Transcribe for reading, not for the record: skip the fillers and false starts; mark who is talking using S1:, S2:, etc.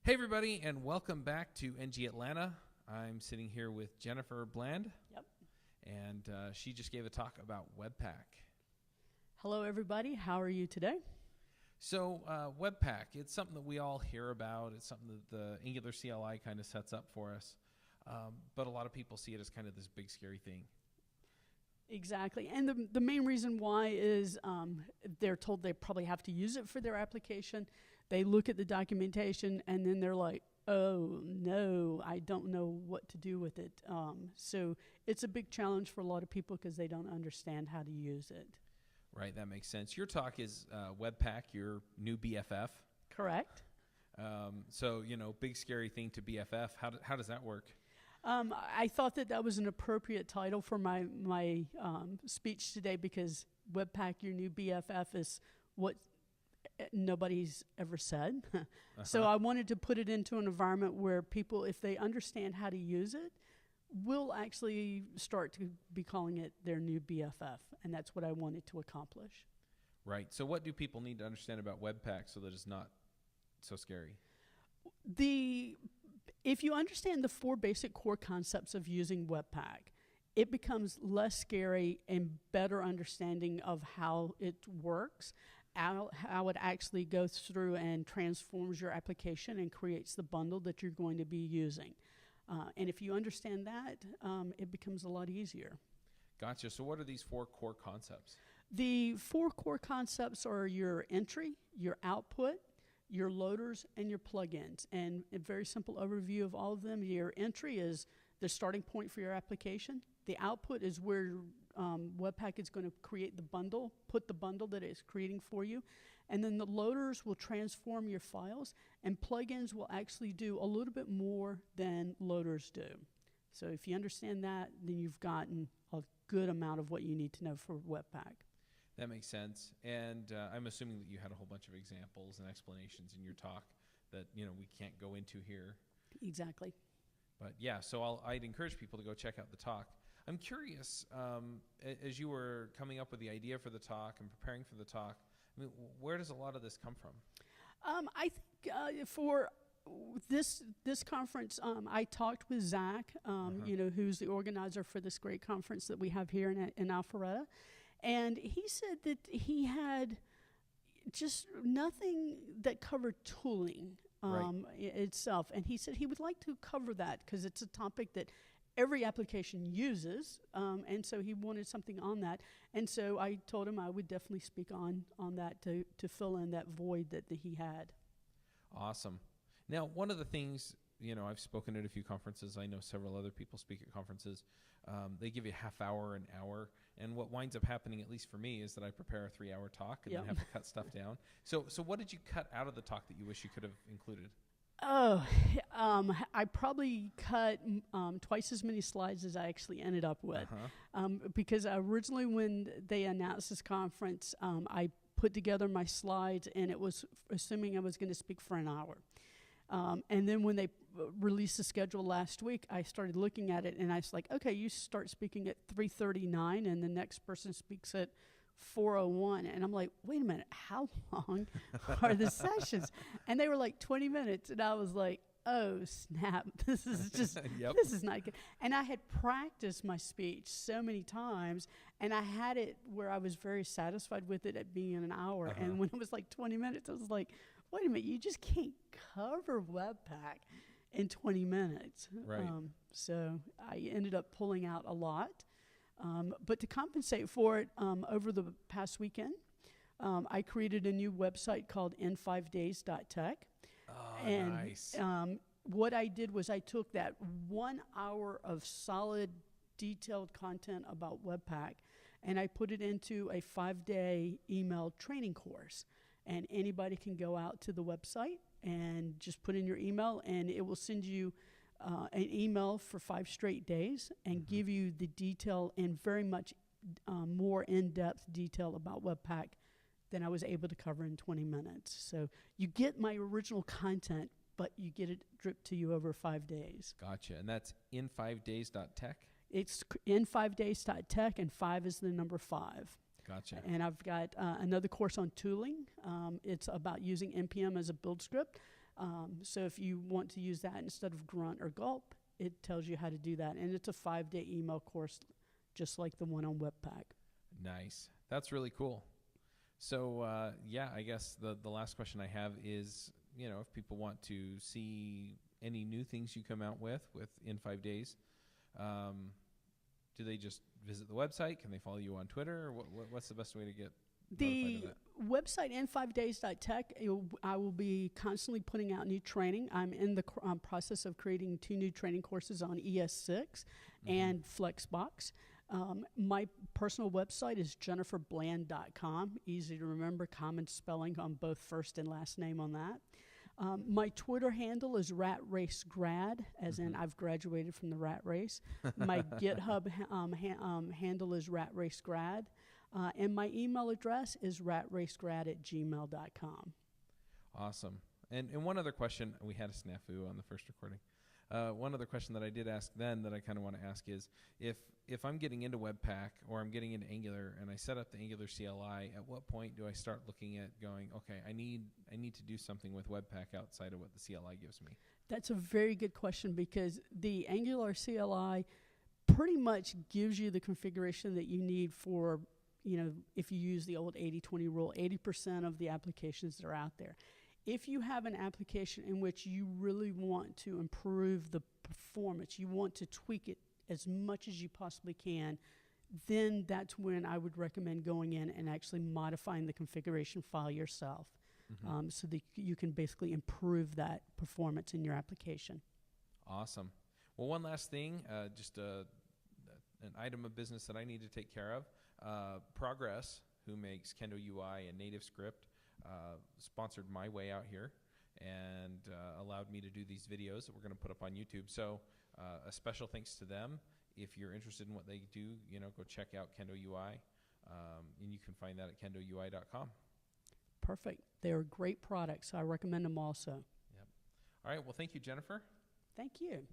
S1: Hey, everybody, and welcome back to NG Atlanta. I'm sitting here with Jennifer Bland.
S2: Yep.
S1: And she just gave a talk about Webpack.
S2: Hello, everybody. How are you today?
S1: So Webpack, it's something that we all hear about. It's something that the Angular CLI kind of sets up for us. But a lot of people see it as kind of this big, scary thing.
S2: Exactly. And the main reason why is they're told they probably have to use it for their application. They look at the documentation, and then they're like, oh, no, I don't know what to do with it. So it's a big challenge for a lot of people because they don't understand how to use it.
S1: Right, that makes sense. Your talk is Webpack, your new BFF.
S2: Correct.
S1: So, big, scary thing to BFF. How does that work?
S2: I thought that was an appropriate title for my speech today because Webpack, your new BFF, is what nobody's ever said. So I wanted to put it into an environment where people, if they understand how to use it, will actually start to be calling it their new BFF. And that's what I wanted to accomplish.
S1: Right. So what do people need to understand about Webpack so that it's not so scary?
S2: If you understand the four basic core concepts of using Webpack, it becomes less scary and better understanding of how it works, how it actually goes through and transforms your application and creates the bundle that you're going to be using. And if you understand that, it becomes a lot easier.
S1: Gotcha. So what are these four core concepts?
S2: The four core concepts are your entry, your output, your loaders, and your plugins. And a very simple overview of all of them. Your entry is the starting point for your application. The output is where Webpack is going to create the bundle, put the bundle that it's creating for you. And then the loaders will transform your files, and plugins will actually do a little bit more than loaders do. So if you understand that, then you've gotten a good amount of what you need to know for Webpack.
S1: That makes sense. And I'm assuming that you had a whole bunch of examples and explanations in your talk that we can't go into here.
S2: Exactly.
S1: But yeah, so I'd encourage people to go check out the talk. I'm curious, as you were coming up with the idea for the talk and preparing for the talk, I mean, where does a lot of this come from?
S2: I think for this conference, I talked with Zach, who's the organizer for this great conference that we have here in Alpharetta. And he said that he had just nothing that covered tooling itself. And he said he would like to cover that because it's a topic that every application uses. And so he wanted something on that. And so I told him I would definitely speak on that to fill in that void that he had.
S1: Awesome. Now, one of the things, I've spoken at a few conferences. I know several other people speak at conferences. They give you a half hour, an hour. And what winds up happening, at least for me, is that I prepare a 3-hour talk and then have to cut stuff down. So what did you cut out of the talk that you wish you could have included?
S2: Oh, I probably cut twice as many slides as I actually ended up with. Because originally when they announced this conference, I put together my slides, and it was assuming I was going to speak for an hour. And then when they released the schedule last week, I started looking at it, and I was like, okay, you start speaking at 3:39, and the next person speaks at 4:01. And I'm like, wait a minute, how long are the sessions? And they were like 20 minutes, and I was like, oh, snap, this is just, This is not good. And I had practiced my speech so many times, and I had it where I was very satisfied with it at being an hour. And when it was like 20 minutes, I was like, wait a minute, you just can't cover Webpack in 20 minutes.
S1: Right.
S2: So I ended up pulling out a lot. But to compensate for it, over the past weekend, I created a new website called n5days.tech.
S1: Oh,
S2: and,
S1: nice.
S2: What I did was I took that 1 hour of solid, detailed content about Webpack, and I put it into a 5-day email training course. And anybody can go out to the website and just put in your email, and it will send you an email for 5 straight days and give you the detail and very much more in-depth detail about Webpack than I was able to cover in 20 minutes. So you get my original content, but you get it dripped to you over 5 days.
S1: Gotcha. And that's in5days.tech?
S2: It's in5days.tech, and 5 is the number 5.
S1: Gotcha.
S2: And I've got another course on tooling. It's about using NPM as a build script. So if you want to use that instead of Grunt or Gulp, it tells you how to do that. And it's a 5-day email course, just like the one on Webpack.
S1: Nice. That's really cool. So, I guess the last question I have is, if people want to see any new things you come out with in 5 days, do they just visit the website? Can they follow you on Twitter? Or what's the best way to get
S2: the
S1: notified of that?
S2: Website n5days.tech, I will be constantly putting out new training. I'm in the process of creating 2 new training courses on ES6 and Flexbox. My personal website is jenniferbland.com. Easy to remember, common spelling on both first and last name on that. My Twitter handle is RatRaceGrad, as in I've graduated from the rat race. My GitHub handle is RatRaceGrad. And my email address is ratracegrad@gmail.com.
S1: Awesome. And one other question, we had a snafu on the first recording. One other question that I did ask then that I kind of want to ask is, if I'm getting into Webpack or I'm getting into Angular and I set up the Angular CLI, at what point do I start looking at going, okay, I need to do something with Webpack outside of what the CLI gives me? That's
S2: a very good question, because the Angular CLI pretty much gives you the configuration that you need for, if you use the old 80-20 rule, 80% of the applications that are out there. If you have an application in which you really want to improve the performance, you want to tweak it as much as you possibly can, then that's when I would recommend going in and actually modifying the configuration file yourself, so that you can basically improve that performance in your application.
S1: Awesome. Well, one last thing, just an item of business that I need to take care of. Progress, who makes Kendo UI and native script, sponsored my way out here and allowed me to do these videos that we're going to put up on YouTube. So a special thanks to them. If you're interested in what they do, go check out Kendo UI, and you can find that at kendoui.com.
S2: Perfect. They're great products. I recommend them also.
S1: Yep. All right. Well, thank you, Jennifer.
S2: Thank you.